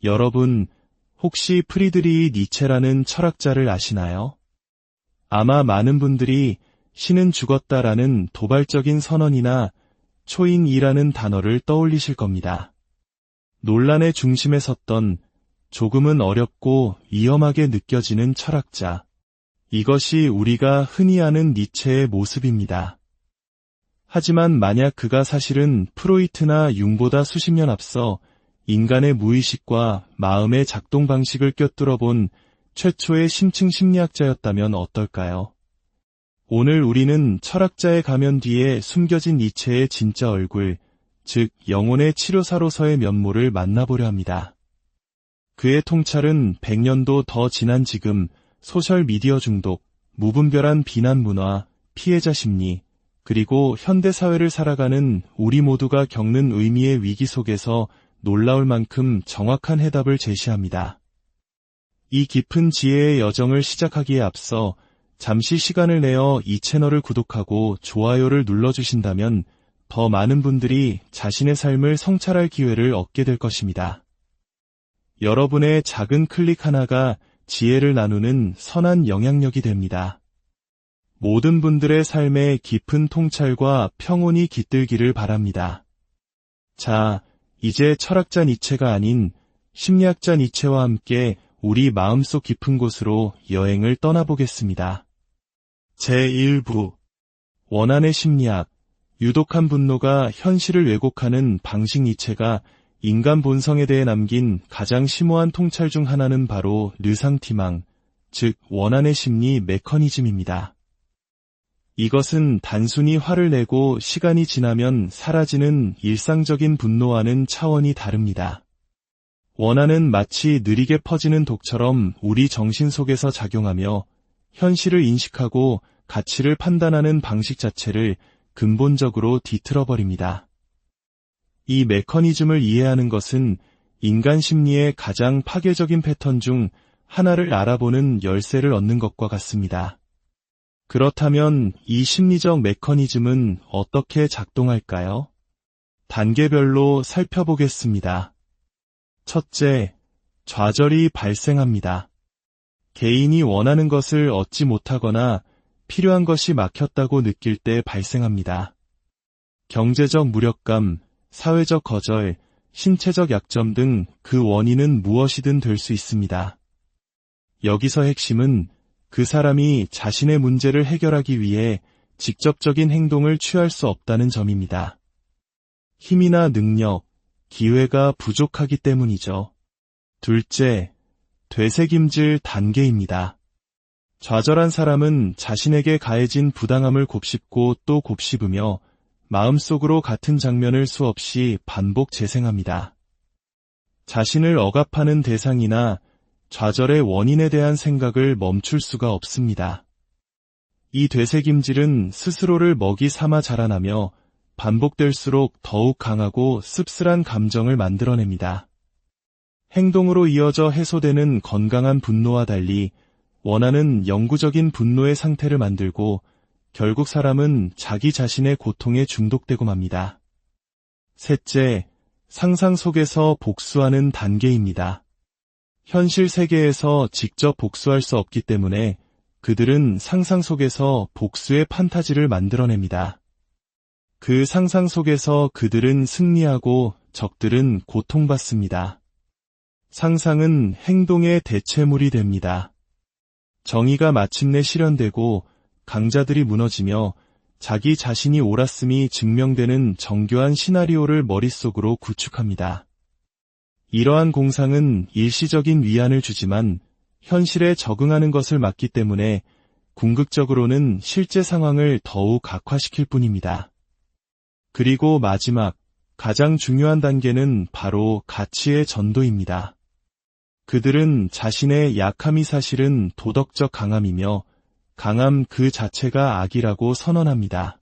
여러분, 혹시 프리드리히 니체라는 철학자를 아시나요? 아마 많은 분들이 신은 죽었다라는 도발적인 선언이나 초인이라는 단어를 떠올리실 겁니다. 논란의 중심에 섰던 조금은 어렵고 위험하게 느껴지는 철학자. 이것이 우리가 흔히 아는 니체의 모습입니다. 하지만 만약 그가 사실은 프로이트나 융보다 수십 년 앞서 인간의 무의식과 마음의 작동 방식을 꿰뚫어 본 최초의 심층 심리학자였다면 어떨까요? 오늘 우리는 철학자의 가면 뒤에 숨겨진 니체의 진짜 얼굴, 즉 영혼의 치료사로서의 면모를 만나보려 합니다. 그의 통찰은 100년도 더 지난 지금 소셜미디어 중독, 무분별한 비난 문화, 피해자 심리, 그리고 현대사회를 살아가는 우리 모두가 겪는 의미의 위기 속에서 놀라울 만큼 정확한 해답을 제시합니다. 이 깊은 지혜의 여정을 시작하기에 앞서 잠시 시간을 내어 이 채널을 구독하고 좋아요를 눌러주신다면 더 많은 분들이 자신의 삶을 성찰할 기회를 얻게 될 것입니다. 여러분의 작은 클릭 하나가 지혜를 나누는 선한 영향력이 됩니다. 모든 분들의 삶에 깊은 통찰과 평온이 깃들기를 바랍니다. 자, 이제 철학자 니체가 아닌 심리학자 니체와 함께 우리 마음속 깊은 곳으로 여행을 떠나보겠습니다. 제1부 원한의 심리학, 유독한 분노가 현실을 왜곡하는 방식. 니체가 인간 본성에 대해 남긴 가장 심오한 통찰 중 하나는 바로 르상티망, 즉 원한의 심리 메커니즘입니다. 이것은 단순히 화를 내고 시간이 지나면 사라지는 일상적인 분노와는 차원이 다릅니다. 원한은 마치 느리게 퍼지는 독처럼 우리 정신 속에서 작용하며 현실을 인식하고 가치를 판단하는 방식 자체를 근본적으로 뒤틀어버립니다. 이 메커니즘을 이해하는 것은 인간 심리의 가장 파괴적인 패턴 중 하나를 알아보는 열쇠를 얻는 것과 같습니다. 그렇다면 이 심리적 메커니즘은 어떻게 작동할까요? 단계별로 살펴보겠습니다. 첫째, 좌절이 발생합니다. 개인이 원하는 것을 얻지 못하거나 필요한 것이 막혔다고 느낄 때 발생합니다. 경제적 무력감, 사회적 거절, 신체적 약점 등 그 원인은 무엇이든 될 수 있습니다. 여기서 핵심은 그 사람이 자신의 문제를 해결하기 위해 직접적인 행동을 취할 수 없다는 점입니다. 힘이나 능력, 기회가 부족하기 때문이죠. 둘째, 되새김질 단계입니다. 좌절한 사람은 자신에게 가해진 부당함을 곱씹고 또 곱씹으며 마음속으로 같은 장면을 수없이 반복 재생합니다. 자신을 억압하는 대상이나 좌절의 원인에 대한 생각을 멈출 수가 없습니다. 이 되새김질은 스스로를 먹이 삼아 자라나며 반복될수록 더욱 강하고 씁쓸한 감정을 만들어냅니다. 행동으로 이어져 해소되는 건강한 분노와 달리 원한은 영구적인 분노의 상태를 만들고 결국 사람은 자기 자신의 고통에 중독되고 맙니다. 셋째, 상상 속에서 복수하는 단계입니다. 현실 세계에서 직접 복수할 수 없기 때문에 그들은 상상 속에서 복수의 판타지를 만들어냅니다. 그 상상 속에서 그들은 승리하고 적들은 고통받습니다. 상상은 행동의 대체물이 됩니다. 정의가 마침내 실현되고 강자들이 무너지며 자기 자신이 옳았음이 증명되는 정교한 시나리오를 머릿속으로 구축합니다. 이러한 공상은 일시적인 위안을 주지만 현실에 적응하는 것을 막기 때문에 궁극적으로는 실제 상황을 더욱 악화시킬 뿐입니다. 그리고 마지막, 가장 중요한 단계는 바로 가치의 전도입니다. 그들은 자신의 약함이 사실은 도덕적 강함이며 강함 그 자체가 악이라고 선언합니다.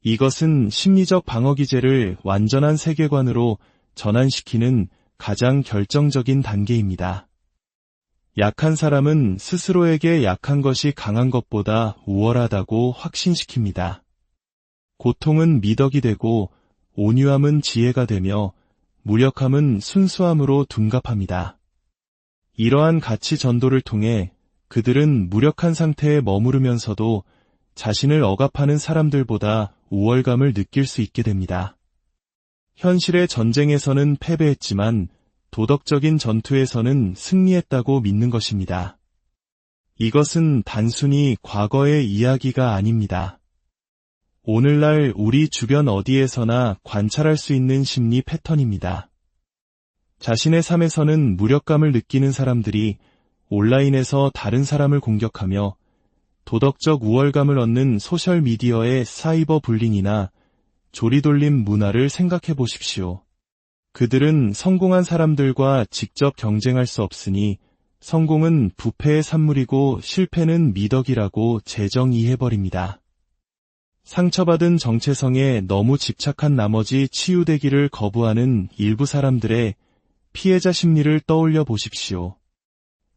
이것은 심리적 방어 기제를 완전한 세계관으로 전환시키는 가장 결정적인 단계입니다. 약한 사람은 스스로에게 약한 것이 강한 것보다 우월하다고 확신시킵니다. 고통은 미덕이 되고 온유함은 지혜가 되며 무력함은 순수함으로 둔갑합니다. 이러한 가치 전도를 통해 그들은 무력한 상태에 머무르면서도 자신을 억압하는 사람들보다 우월감을 느낄 수 있게 됩니다. 현실의 전쟁에서는 패배했지만 도덕적인 전투에서는 승리했다고 믿는 것입니다. 이것은 단순히 과거의 이야기가 아닙니다. 오늘날 우리 주변 어디에서나 관찰할 수 있는 심리 패턴입니다. 자신의 삶에서는 무력감을 느끼는 사람들이 온라인에서 다른 사람을 공격하며 도덕적 우월감을 얻는 소셜미디어의 사이버 불링이나 조리돌림 문화를 생각해 보십시오. 그들은 성공한 사람들과 직접 경쟁할 수 없으니 성공은 부패의 산물이고 실패는 미덕이라고 재정의해버립니다. 상처받은 정체성에 너무 집착한 나머지 치유되기를 거부하는 일부 사람들의 피해자 심리를 떠올려 보십시오.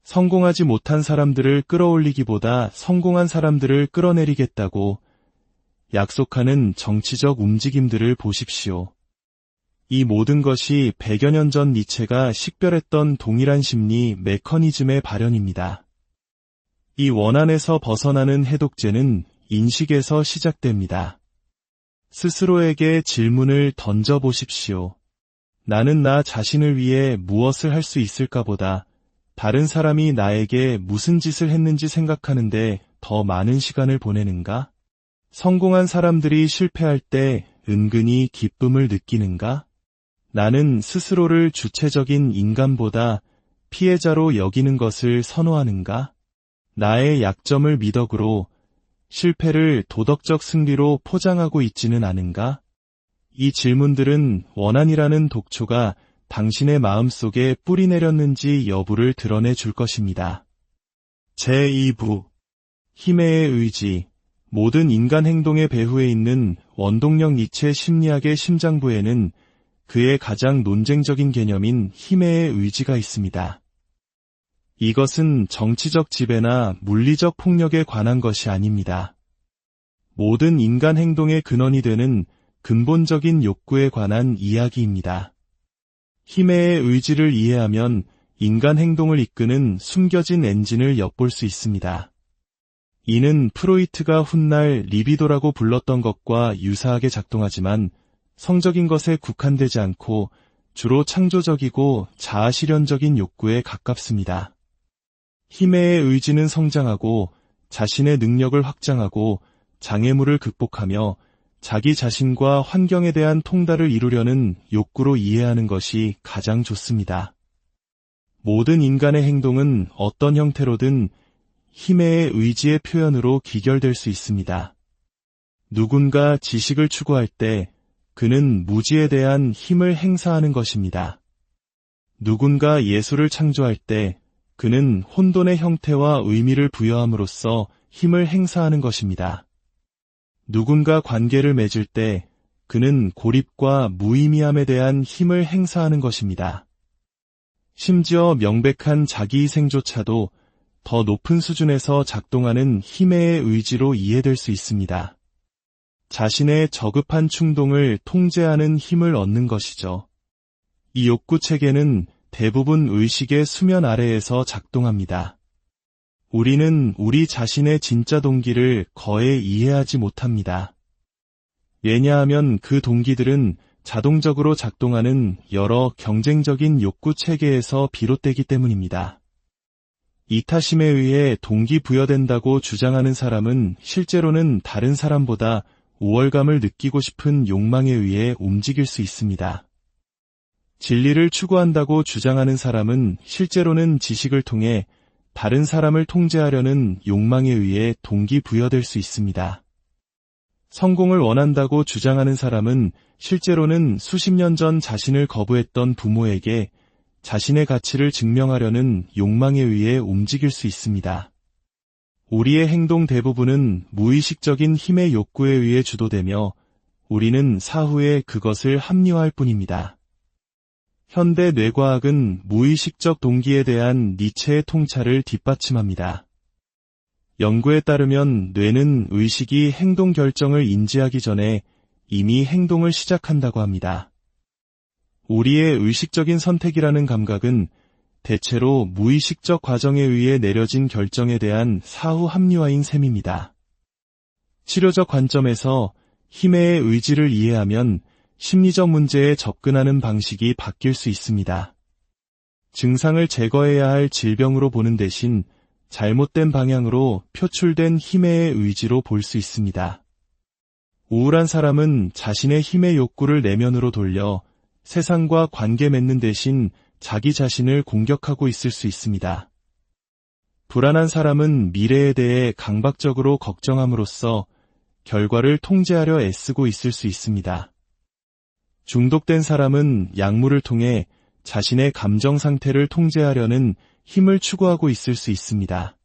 성공하지 못한 사람들을 끌어올리기보다 성공한 사람들을 끌어내리겠다고 약속하는 정치적 움직임들을 보십시오. 이 모든 것이 100여 년 전 니체가 식별했던 동일한 심리 메커니즘의 발현입니다. 이 원한에서 벗어나는 해독제는 인식에서 시작됩니다. 스스로에게 질문을 던져보십시오. 나는 나 자신을 위해 무엇을 할 수 있을까 보다 다른 사람이 나에게 무슨 짓을 했는지 생각하는데 더 많은 시간을 보내는가? 성공한 사람들이 실패할 때 은근히 기쁨을 느끼는가? 나는 스스로를 주체적인 인간보다 피해자로 여기는 것을 선호하는가? 나의 약점을 미덕으로, 실패를 도덕적 승리로 포장하고 있지는 않은가? 이 질문들은 원한이라는 독초가 당신의 마음속에 뿌리 내렸는지 여부를 드러내 줄 것입니다. 제2부 힘의 의지. 모든 인간 행동의 배후에 있는 원동력 니체 심리학의 심장부에는 그의 가장 논쟁적인 개념인 힘의 의지가 있습니다. 이것은 정치적 지배나 물리적 폭력에 관한 것이 아닙니다. 모든 인간 행동의 근원이 되는 근본적인 욕구에 관한 이야기입니다. 힘의 의지를 이해하면 인간 행동을 이끄는 숨겨진 엔진을 엿볼 수 있습니다. 이는 프로이트가 훗날 리비도라고 불렀던 것과 유사하게 작동하지만 성적인 것에 국한되지 않고 주로 창조적이고 자아실현적인 욕구에 가깝습니다. 힘의 의지는 성장하고 자신의 능력을 확장하고 장애물을 극복하며 자기 자신과 환경에 대한 통달을 이루려는 욕구로 이해하는 것이 가장 좋습니다. 모든 인간의 행동은 어떤 형태로든 힘의 의지의 표현으로 기결될 수 있습니다. 누군가 지식을 추구할 때 그는 무지에 대한 힘을 행사하는 것입니다. 누군가 예술을 창조할 때 그는 혼돈의 형태와 의미를 부여함으로써 힘을 행사하는 것입니다. 누군가 관계를 맺을 때 그는 고립과 무의미함에 대한 힘을 행사하는 것입니다. 심지어 명백한 자기희생조차도 더 높은 수준에서 작동하는 힘의 의지로 이해될 수 있습니다. 자신의 저급한 충동을 통제하는 힘을 얻는 것이죠. 이 욕구 체계는 대부분 의식의 수면 아래에서 작동합니다. 우리는 우리 자신의 진짜 동기를 거의 이해하지 못합니다. 왜냐하면 그 동기들은 자동적으로 작동하는 여러 경쟁적인 욕구 체계에서 비롯되기 때문입니다. 이타심에 의해 동기부여된다고 주장하는 사람은 실제로는 다른 사람보다 우월감을 느끼고 싶은 욕망에 의해 움직일 수 있습니다. 진리를 추구한다고 주장하는 사람은 실제로는 지식을 통해 다른 사람을 통제하려는 욕망에 의해 동기부여될 수 있습니다. 성공을 원한다고 주장하는 사람은 실제로는 수십 년 전 자신을 거부했던 부모에게 자신의 가치를 증명하려는 욕망에 의해 움직일 수 있습니다. 우리의 행동 대부분은 무의식적인 힘의 욕구에 의해 주도되며 우리는 사후에 그것을 합리화할 뿐입니다. 현대 뇌과학은 무의식적 동기에 대한 니체의 통찰을 뒷받침합니다. 연구에 따르면 뇌는 의식이 행동 결정을 인지하기 전에 이미 행동을 시작한다고 합니다. 우리의 의식적인 선택이라는 감각은 대체로 무의식적 과정에 의해 내려진 결정에 대한 사후 합리화인 셈입니다. 치료적 관점에서 힘의 의지를 이해하면 심리적 문제에 접근하는 방식이 바뀔 수 있습니다. 증상을 제거해야 할 질병으로 보는 대신 잘못된 방향으로 표출된 힘의 의지로 볼 수 있습니다. 우울한 사람은 자신의 힘의 욕구를 내면으로 돌려 세상과 관계 맺는 대신 자기 자신을 공격하고 있을 수 있습니다. 불안한 사람은 미래에 대해 강박적으로 걱정함으로써 결과를 통제하려 애쓰고 있을 수 있습니다. 중독된 사람은 약물을 통해 자신의 감정 상태를 통제하려는 힘을 추구하고 있을 수 있습니다.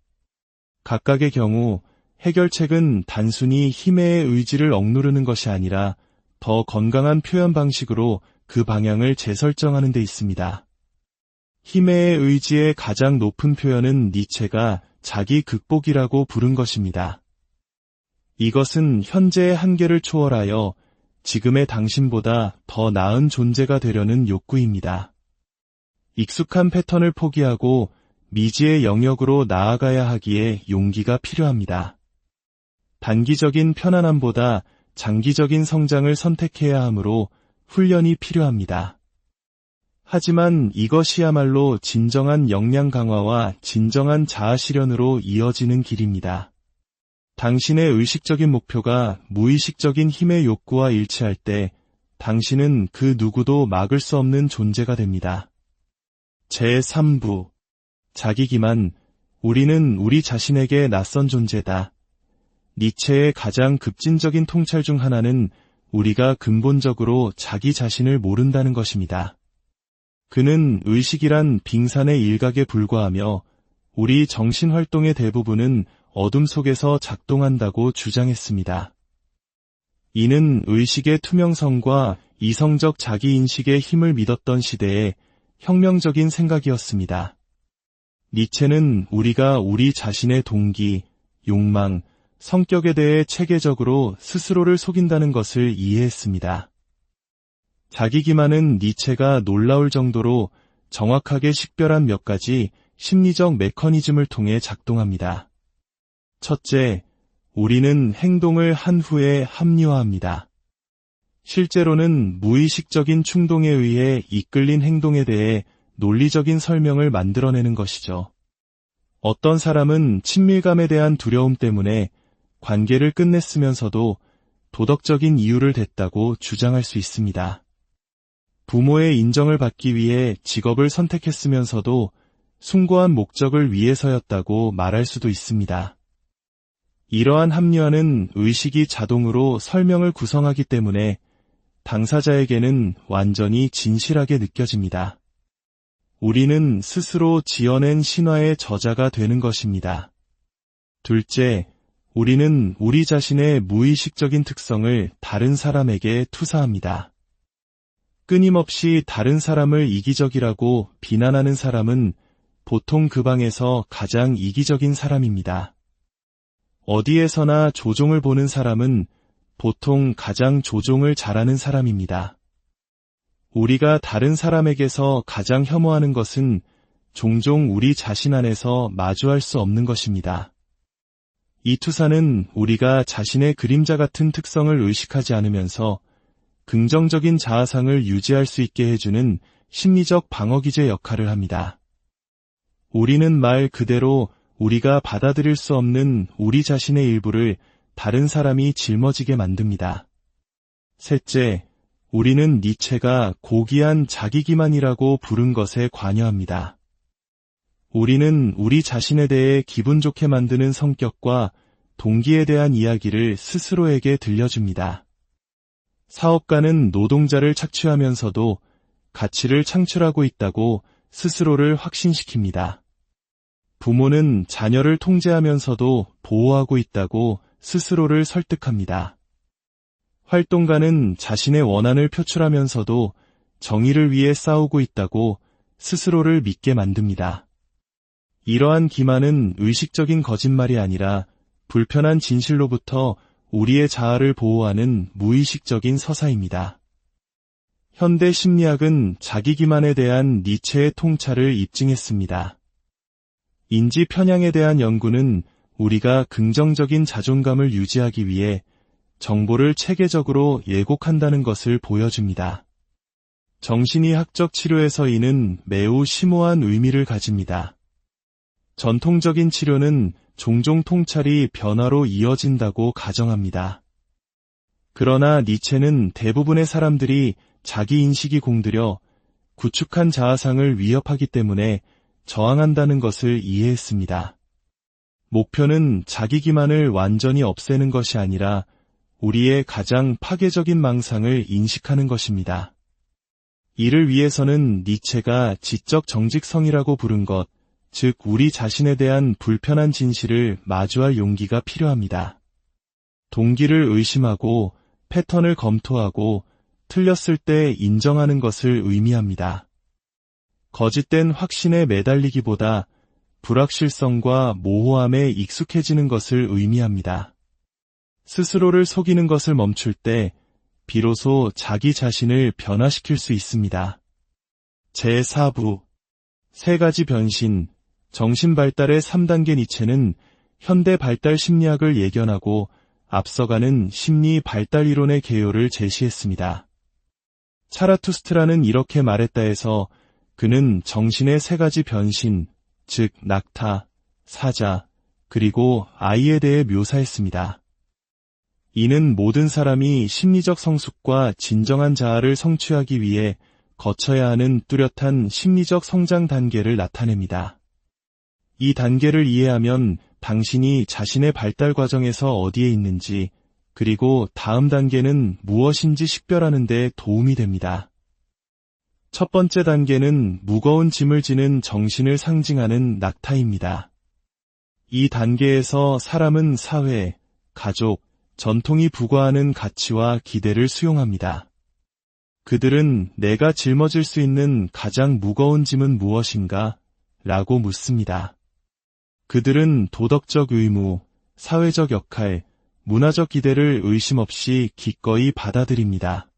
각각의 경우 해결책은 단순히 힘의 의지를 억누르는 것이 아니라 더 건강한 표현 방식으로 그 방향을 재설정하는 데 있습니다. 힘의 의지의 가장 높은 표현은 니체가 자기 극복이라고 부른 것입니다. 이것은 현재의 한계를 초월하여 지금의 당신보다 더 나은 존재가 되려는 욕구입니다. 익숙한 패턴을 포기하고 미지의 영역으로 나아가야 하기에 용기가 필요합니다. 단기적인 편안함보다 장기적인 성장을 선택해야 하므로 훈련이 필요합니다. 하지만 이것이야말로 진정한 역량 강화와 진정한 자아 실현으로 이어지는 길입니다. 당신의 의식적인 목표가 무의식적인 힘의 욕구와 일치할 때 당신은 그 누구도 막을 수 없는 존재가 됩니다. 제3부 자기기만, 우리는 우리 자신에게 낯선 존재다. 니체의 가장 급진적인 통찰 중 하나는 우리가 근본적으로 자기 자신을 모른다는 것입니다. 그는 의식이란 빙산의 일각에 불과하며 우리 정신활동의 대부분은 어둠 속에서 작동한다고 주장했습니다. 이는 의식의 투명성과 이성적 자기인식의 힘을 믿었던 시대의 혁명적인 생각이었습니다. 니체는 우리가 우리 자신의 동기, 욕망, 성격에 대해 체계적으로 스스로를 속인다는 것을 이해했습니다. 자기기만은 니체가 놀라울 정도로 정확하게 식별한 몇 가지 심리적 메커니즘을 통해 작동합니다. 첫째, 우리는 행동을 한 후에 합리화합니다. 실제로는 무의식적인 충동에 의해 이끌린 행동에 대해 논리적인 설명을 만들어내는 것이죠. 어떤 사람은 친밀감에 대한 두려움 때문에 관계를 끝냈으면서도 도덕적인 이유를 댔다고 주장할 수 있습니다. 부모의 인정을 받기 위해 직업을 선택했으면서도 숭고한 목적을 위해서였다고 말할 수도 있습니다. 이러한 합리화는 의식이 자동으로 설명을 구성하기 때문에 당사자에게는 완전히 진실하게 느껴집니다. 우리는 스스로 지어낸 신화의 저자가 되는 것입니다. 둘째, 우리는 우리 자신의 무의식적인 특성을 다른 사람에게 투사합니다. 끊임없이 다른 사람을 이기적이라고 비난하는 사람은 보통 그 방에서 가장 이기적인 사람입니다. 어디에서나 조종을 보는 사람은 보통 가장 조종을 잘하는 사람입니다. 우리가 다른 사람에게서 가장 혐오하는 것은 종종 우리 자신 안에서 마주할 수 없는 것입니다. 이 투사는 우리가 자신의 그림자 같은 특성을 의식하지 않으면서 긍정적인 자아상을 유지할 수 있게 해주는 심리적 방어기제 역할을 합니다. 우리는 말 그대로 우리가 받아들일 수 없는 우리 자신의 일부를 다른 사람이 짊어지게 만듭니다. 셋째, 우리는 니체가 고귀한 자기기만이라고 부른 것에 관여합니다. 우리는 우리 자신에 대해 기분 좋게 만드는 성격과 동기에 대한 이야기를 스스로에게 들려줍니다. 사업가는 노동자를 착취하면서도 가치를 창출하고 있다고 스스로를 확신시킵니다. 부모는 자녀를 통제하면서도 보호하고 있다고 스스로를 설득합니다. 활동가는 자신의 원한을 표출하면서도 정의를 위해 싸우고 있다고 스스로를 믿게 만듭니다. 이러한 기만은 의식적인 거짓말이 아니라 불편한 진실로부터 우리의 자아를 보호하는 무의식적인 서사입니다. 현대 심리학은 자기 기만에 대한 니체의 통찰을 입증했습니다. 인지 편향에 대한 연구는 우리가 긍정적인 자존감을 유지하기 위해 정보를 체계적으로 예곡한다는 것을 보여줍니다. 정신의학적 치료에서 이는 매우 심오한 의미를 가집니다. 전통적인 치료는 종종 통찰이 변화로 이어진다고 가정합니다. 그러나 니체는 대부분의 사람들이 자기 인식이 공들여 구축한 자아상을 위협하기 때문에 저항한다는 것을 이해했습니다. 목표는 자기 기만을 완전히 없애는 것이 아니라 우리의 가장 파괴적인 망상을 인식하는 것입니다. 이를 위해서는 니체가 지적 정직성이라고 부른 것, 즉 우리 자신에 대한 불편한 진실을 마주할 용기가 필요합니다. 동기를 의심하고 패턴을 검토하고 틀렸을 때 인정하는 것을 의미합니다. 거짓된 확신에 매달리기보다 불확실성과 모호함에 익숙해지는 것을 의미합니다. 스스로를 속이는 것을 멈출 때 비로소 자기 자신을 변화시킬 수 있습니다. 제4부 3가지 변신, 정신발달의 3단계 니체는 현대 발달 심리학을 예견하고 앞서가는 심리 발달 이론의 개요를 제시했습니다. 차라투스트라는 이렇게 말했다 해서 그는 정신의 3가지 변신, 즉 낙타, 사자, 그리고 아이에 대해 묘사했습니다. 이는 모든 사람이 심리적 성숙과 진정한 자아를 성취하기 위해 거쳐야 하는 뚜렷한 심리적 성장 단계를 나타냅니다. 이 단계를 이해하면 당신이 자신의 발달 과정에서 어디에 있는지, 그리고 다음 단계는 무엇인지 식별하는 데 도움이 됩니다. 첫 번째 단계는 무거운 짐을 지는 정신을 상징하는 낙타입니다. 이 단계에서 사람은 사회, 가족, 전통이 부과하는 가치와 기대를 수용합니다. 그들은 내가 짊어질 수 있는 가장 무거운 짐은 무엇인가? 라고 묻습니다. 그들은 도덕적 의무, 사회적 역할, 문화적 기대를 의심 없이 기꺼이 받아들입니다.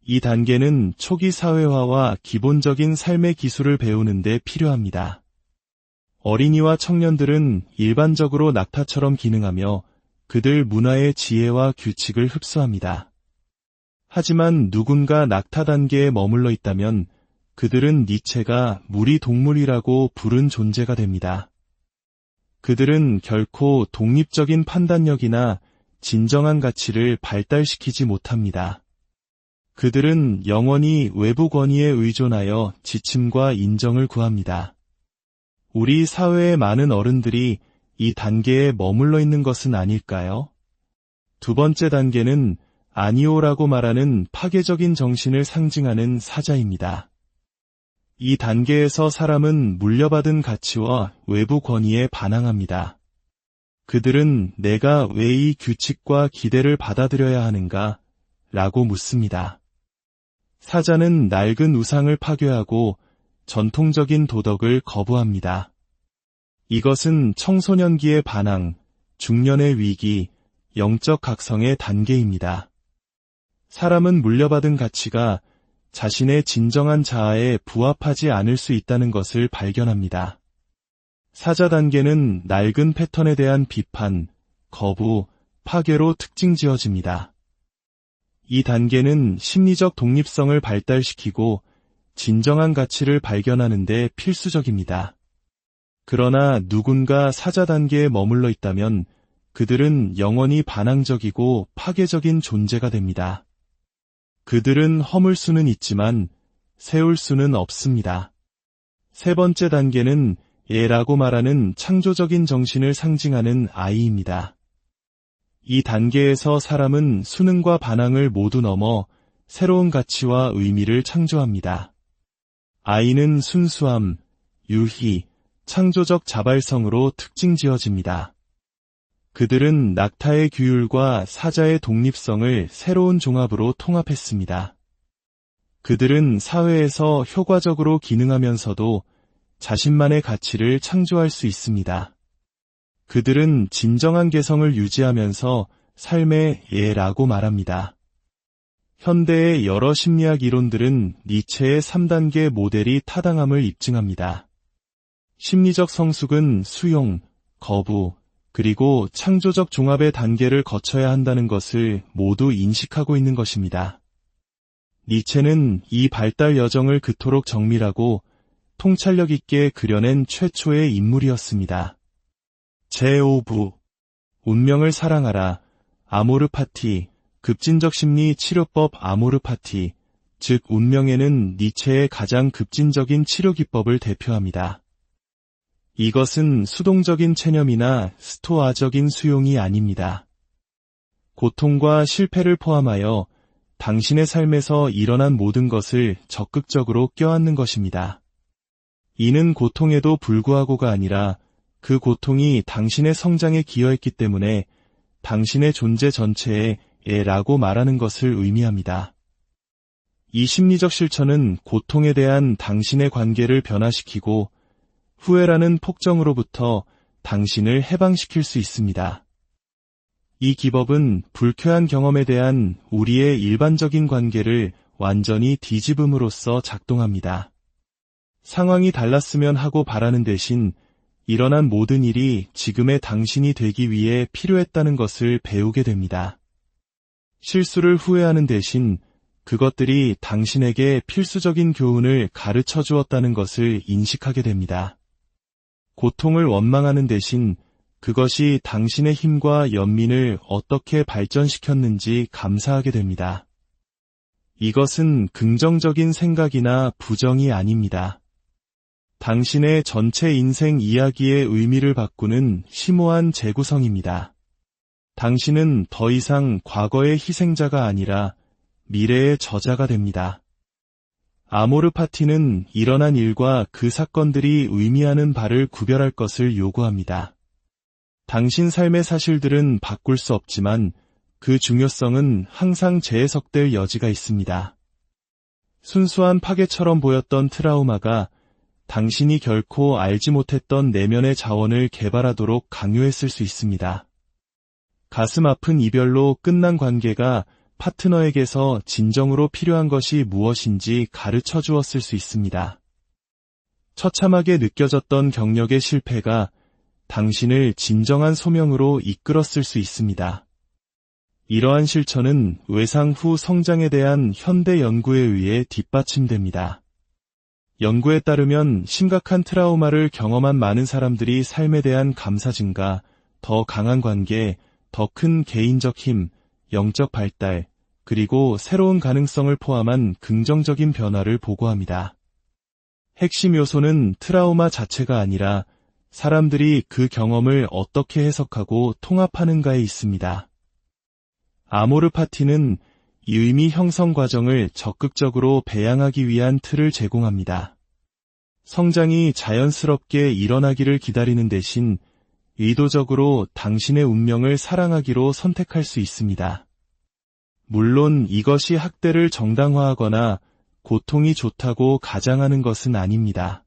이 단계는 초기 사회화와 기본적인 삶의 기술을 배우는 데 필요합니다. 어린이와 청년들은 일반적으로 낙타처럼 기능하며 그들 문화의 지혜와 규칙을 흡수합니다. 하지만 누군가 낙타 단계에 머물러 있다면 그들은 니체가 무리 동물이라고 부른 존재가 됩니다. 그들은 결코 독립적인 판단력이나 진정한 가치를 발달시키지 못합니다. 그들은 영원히 외부 권위에 의존하여 지침과 인정을 구합니다. 우리 사회의 많은 어른들이 이 단계에 머물러 있는 것은 아닐까요? 두 번째 단계는 아니오라고 말하는 파괴적인 정신을 상징하는 사자입니다. 이 단계에서 사람은 물려받은 가치와 외부 권위에 반항합니다. 그들은 내가 왜 이 규칙과 기대를 받아들여야 하는가? 라고 묻습니다. 사자는 낡은 우상을 파괴하고 전통적인 도덕을 거부합니다. 이것은 청소년기의 반항, 중년의 위기, 영적 각성의 단계입니다. 사람은 물려받은 가치가 자신의 진정한 자아에 부합하지 않을 수 있다는 것을 발견합니다. 사자 단계는 낡은 패턴에 대한 비판, 거부, 파괴로 특징 지어집니다. 이 단계는 심리적 독립성을 발달시키고 진정한 가치를 발견하는 데 필수적입니다. 그러나 누군가 사자 단계에 머물러 있다면 그들은 영원히 반항적이고 파괴적인 존재가 됩니다. 그들은 허물 수는 있지만 세울 수는 없습니다. 세 번째 단계는 예라고 말하는 창조적인 정신을 상징하는 아이입니다. 이 단계에서 사람은 수능과 반항을 모두 넘어 새로운 가치와 의미를 창조합니다. 아이는 순수함, 유희, 창조적 자발성으로 특징 지어집니다. 그들은 낙타의 규율과 사자의 독립성을 새로운 종합으로 통합했습니다. 그들은 사회에서 효과적으로 기능하면서도 자신만의 가치를 창조할 수 있습니다. 그들은 진정한 개성을 유지하면서 삶의 예라고 말합니다. 현대의 여러 심리학 이론들은 니체의 3단계 모델이 타당함을 입증합니다. 심리적 성숙은 수용, 거부, 그리고 창조적 종합의 단계를 거쳐야 한다는 것을 모두 인식하고 있는 것입니다. 니체는 이 발달 여정을 그토록 정밀하고 통찰력 있게 그려낸 최초의 인물이었습니다. 제5부 운명을 사랑하라, 아모르 파티, 급진적 심리 치료법 아모르 파티, 즉 운명에는 니체의 가장 급진적인 치료 기법을 대표합니다. 이것은 수동적인 체념이나 스토아적인 수용이 아닙니다. 고통과 실패를 포함하여 당신의 삶에서 일어난 모든 것을 적극적으로 껴안는 것입니다. 이는 고통에도 불구하고가 아니라 그 고통이 당신의 성장에 기여했기 때문에 당신의 존재 전체에 라고 말하는 것을 의미합니다. 이 심리적 실천은 고통에 대한 당신의 관계를 변화시키고 후회라는 폭정으로부터 당신을 해방시킬 수 있습니다. 이 기법은 불쾌한 경험에 대한 우리의 일반적인 관계를 완전히 뒤집음으로써 작동합니다. 상황이 달랐으면 하고 바라는 대신 일어난 모든 일이 지금의 당신이 되기 위해 필요했다는 것을 배우게 됩니다. 실수를 후회하는 대신 그것들이 당신에게 필수적인 교훈을 가르쳐 주었다는 것을 인식하게 됩니다. 고통을 원망하는 대신 그것이 당신의 힘과 연민을 어떻게 발전시켰는지 감사하게 됩니다. 이것은 긍정적인 생각이나 부정이 아닙니다. 당신의 전체 인생 이야기의 의미를 바꾸는 심오한 재구성입니다. 당신은 더 이상 과거의 희생자가 아니라 미래의 저자가 됩니다. 아모르 파티는 일어난 일과 그 사건들이 의미하는 바를 구별할 것을 요구합니다. 당신 삶의 사실들은 바꿀 수 없지만 그 중요성은 항상 재해석될 여지가 있습니다. 순수한 파괴처럼 보였던 트라우마가 당신이 결코 알지 못했던 내면의 자원을 개발하도록 강요했을 수 있습니다. 가슴 아픈 이별로 끝난 관계가 파트너에게서 진정으로 필요한 것이 무엇인지 가르쳐 주었을 수 있습니다. 처참하게 느껴졌던 경력의 실패가 당신을 진정한 소명으로 이끌었을 수 있습니다. 이러한 실천은 외상 후 성장에 대한 현대 연구에 의해 뒷받침됩니다. 연구에 따르면 심각한 트라우마를 경험한 많은 사람들이 삶에 대한 감사 증가, 더 강한 관계, 더 큰 개인적 힘, 영적 발달, 그리고 새로운 가능성을 포함한 긍정적인 변화를 보고합니다. 핵심 요소는 트라우마 자체가 아니라 사람들이 그 경험을 어떻게 해석하고 통합하는가에 있습니다. 아모르 파티는 이 의미 형성 과정을 적극적으로 배양하기 위한 틀을 제공합니다. 성장이 자연스럽게 일어나기를 기다리는 대신 의도적으로 당신의 운명을 사랑하기로 선택할 수 있습니다. 물론 이것이 학대를 정당화하거나 고통이 좋다고 가장하는 것은 아닙니다.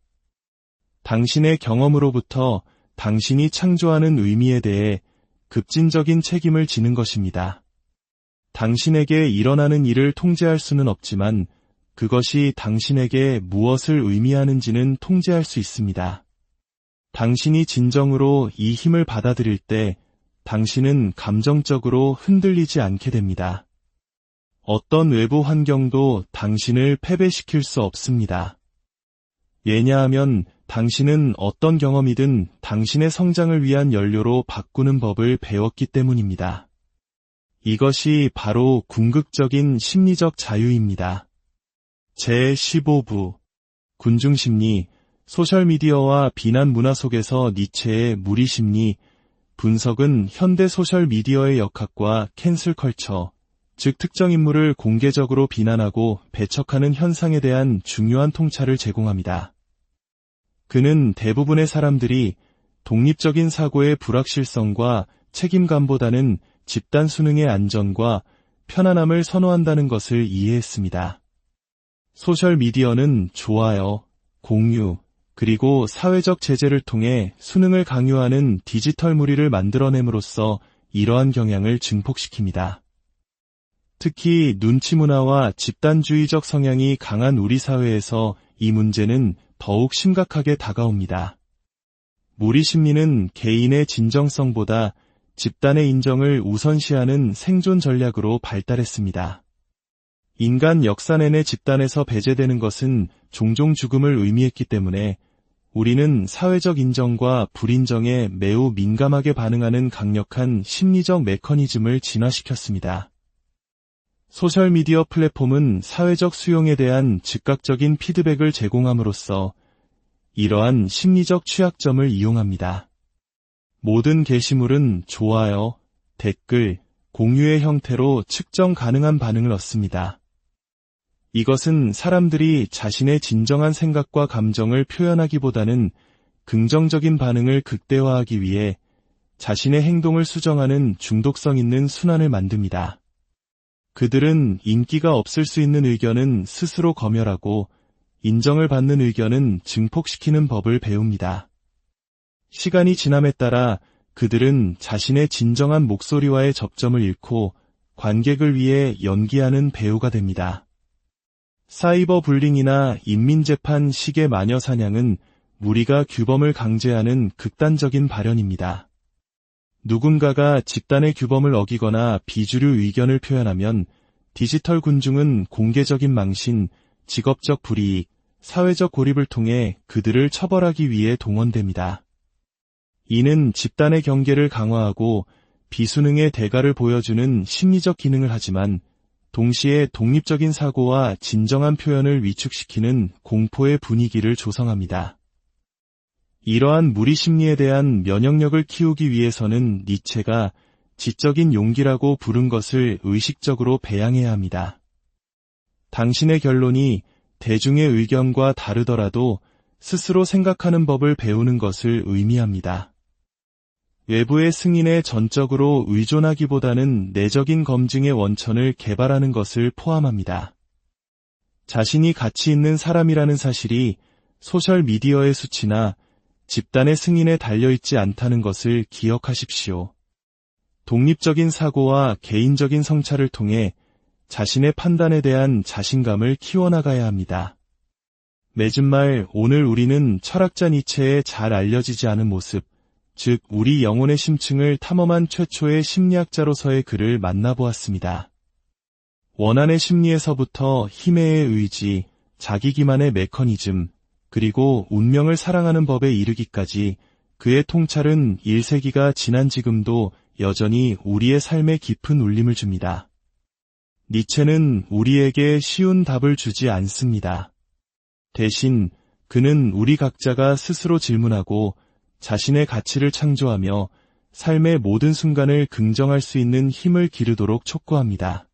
당신의 경험으로부터 당신이 창조하는 의미에 대해 급진적인 책임을 지는 것입니다. 당신에게 일어나는 일을 통제할 수는 없지만 그것이 당신에게 무엇을 의미하는지는 통제할 수 있습니다. 당신이 진정으로 이 힘을 받아들일 때 당신은 감정적으로 흔들리지 않게 됩니다. 어떤 외부 환경도 당신을 패배시킬 수 없습니다. 왜냐하면 당신은 어떤 경험이든 당신의 성장을 위한 연료로 바꾸는 법을 배웠기 때문입니다. 이것이 바로 궁극적인 심리적 자유입니다. 제15부 군중심리, 소셜미디어와 비난 문화 속에서 니체의 무리심리, 분석은 현대 소셜미디어의 역학과 캔슬컬처, 즉 특정 인물을 공개적으로 비난하고 배척하는 현상에 대한 중요한 통찰을 제공합니다. 그는 대부분의 사람들이 독립적인 사고의 불확실성과 책임감보다는 집단 수능의 안전과 편안함을 선호한다는 것을 이해했습니다. 소셜미디어는 좋아요, 공유, 그리고 사회적 제재를 통해 수능을 강요하는 디지털 무리를 만들어냄으로써 이러한 경향을 증폭시킵니다. 특히 눈치 문화와 집단주의적 성향이 강한 우리 사회에서 이 문제는 더욱 심각하게 다가옵니다. 무리 심리는 개인의 진정성보다 집단의 인정을 우선시하는 생존 전략으로 발달했습니다. 인간 역사 내내 집단에서 배제되는 것은 종종 죽음을 의미했기 때문에 우리는 사회적 인정과 불인정에 매우 민감하게 반응하는 강력한 심리적 메커니즘을 진화시켰습니다. 소셜미디어 플랫폼은 사회적 수용에 대한 즉각적인 피드백을 제공함으로써 이러한 심리적 취약점을 이용합니다. 모든 게시물은 좋아요, 댓글, 공유의 형태로 측정 가능한 반응을 얻습니다. 이것은 사람들이 자신의 진정한 생각과 감정을 표현하기보다는 긍정적인 반응을 극대화하기 위해 자신의 행동을 수정하는 중독성 있는 순환을 만듭니다. 그들은 인기가 없을 수 있는 의견은 스스로 검열하고 인정을 받는 의견은 증폭시키는 법을 배웁니다. 시간이 지남에 따라 그들은 자신의 진정한 목소리와의 접점을 잃고 관객을 위해 연기하는 배우가 됩니다. 사이버 불링이나 인민재판 식의 마녀 사냥은 무리가 규범을 강제하는 극단적인 발현입니다. 누군가가 집단의 규범을 어기거나 비주류 의견을 표현하면 디지털 군중은 공개적인 망신, 직업적 불이익, 사회적 고립을 통해 그들을 처벌하기 위해 동원됩니다. 이는 집단의 경계를 강화하고 비수능의 대가를 보여주는 심리적 기능을 하지만 동시에 독립적인 사고와 진정한 표현을 위축시키는 공포의 분위기를 조성합니다. 이러한 무리 심리에 대한 면역력을 키우기 위해서는 니체가 지적인 용기라고 부른 것을 의식적으로 배양해야 합니다. 당신의 결론이 대중의 의견과 다르더라도 스스로 생각하는 법을 배우는 것을 의미합니다. 외부의 승인에 전적으로 의존하기보다는 내적인 검증의 원천을 개발하는 것을 포함합니다. 자신이 가치 있는 사람이라는 사실이 소셜미디어의 수치나 집단의 승인에 달려있지 않다는 것을 기억하십시오. 독립적인 사고와 개인적인 성찰을 통해 자신의 판단에 대한 자신감을 키워나가야 합니다. 맺은 말, 오늘 우리는 철학자 니체의 잘 알려지지 않은 모습, 즉 우리 영혼의 심층을 탐험한 최초의 심리학자로서의 그를 만나보았습니다. 원한의 심리에서부터 힘의 의지, 자기 기만의 메커니즘, 그리고 운명을 사랑하는 법에 이르기까지 그의 통찰은 1세기가 지난 지금도 여전히 우리의 삶에 깊은 울림을 줍니다. 니체는 우리에게 쉬운 답을 주지 않습니다. 대신 그는 우리 각자가 스스로 질문하고 자신의 가치를 창조하며 삶의 모든 순간을 긍정할 수 있는 힘을 기르도록 촉구합니다.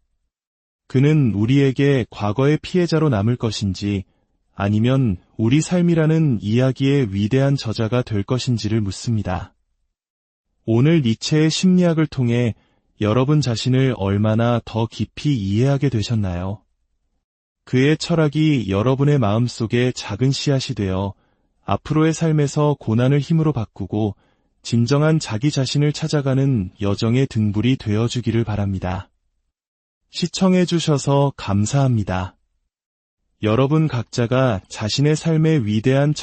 그는 우리에게 과거의 피해자로 남을 것인지 아니면 우리 삶이라는 이야기의 위대한 저자가 될 것인지를 묻습니다. 오늘 니체의 심리학을 통해 여러분 자신을 얼마나 더 깊이 이해하게 되셨나요? 그의 철학이 여러분의 마음속에 작은 씨앗이 되어 앞으로의 삶에서 고난을 힘으로 바꾸고 진정한 자기 자신을 찾아가는 여정의 등불이 되어주기를 바랍니다. 시청해주셔서 감사합니다. 여러분 각자가 자신의 삶의 위대한